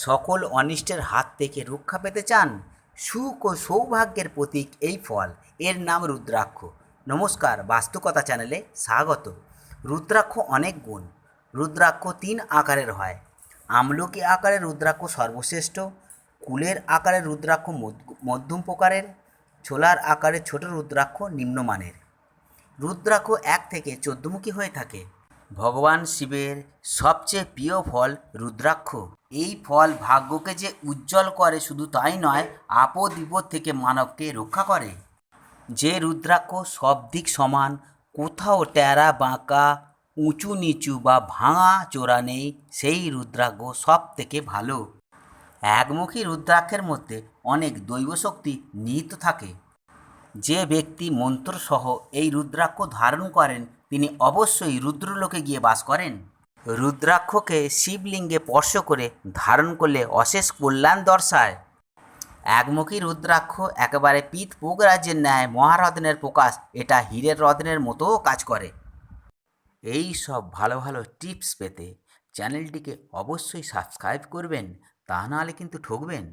সকল অনিষ্টের হাত থেকে রক্ষা পেতে চান? সুখ ও সৌভাগ্যের প্রতীক এই ফল, এর নাম রুদ্রাক্ষ। নমস্কার, বাস্তুকথা চ্যানেলে স্বাগত। রুদ্রাক্ষ অনেক গুণ। রুদ্রাক্ষ 3 আকারের হয়। আমলকি আকারের রুদ্রাক্ষ সর্বশ্রেষ্ঠ, কুলের আকারের রুদ্রাক্ষ মধ্যম প্রকারের, ছোলার আকারের ছোট রুদ্রাক্ষ নিম্নমানের। রুদ্রাক্ষ 1 থেকে 14মুখী হয়ে থাকে। ভগবান শিবের সবচেয়ে প্রিয় ফল রুদ্রাক্ষ। এই ফল ভাগ্যকে যে উজ্জ্বল করে শুধু তাই নয়, আপদ বিপদ থেকে মানবকে রক্ষা করে। যে রুদ্রাক্ষ সব দিক সমান, কোথাও টেরা বাঁকা, উঁচু নিচু বা ভাঙা চোরা নেই, সেই রুদ্রাক্ষ সব থেকে ভালো। একমুখী রুদ্রাক্ষের মধ্যে অনেক দৈব শক্তি নিহিত থাকে। যে ব্যক্তি মন্ত্রসহ এই রুদ্রাক্ষ ধারণ করেন তিনি অবশ্যই রুদ্রলোকে গিয়ে বাস করেন। রুদ্রাক্ষকে শিবলিঙ্গে স্পর্শ করে ধারণ করলে অশেষ কল্যাণ দর্শায়। একমুখী রুদ্রাক্ষ একেবারে পিত পুগরাজের ন্যায় মহারত্নের প্রকাশ, এটা হীরের রত্নের মতোও কাজ করে। এই সব ভালো ভালো টিপস পেতে চ্যানেলটিকে অবশ্যই সাবস্ক্রাইব করবেন, তা নাহলে কিন্তু ঠকবেন।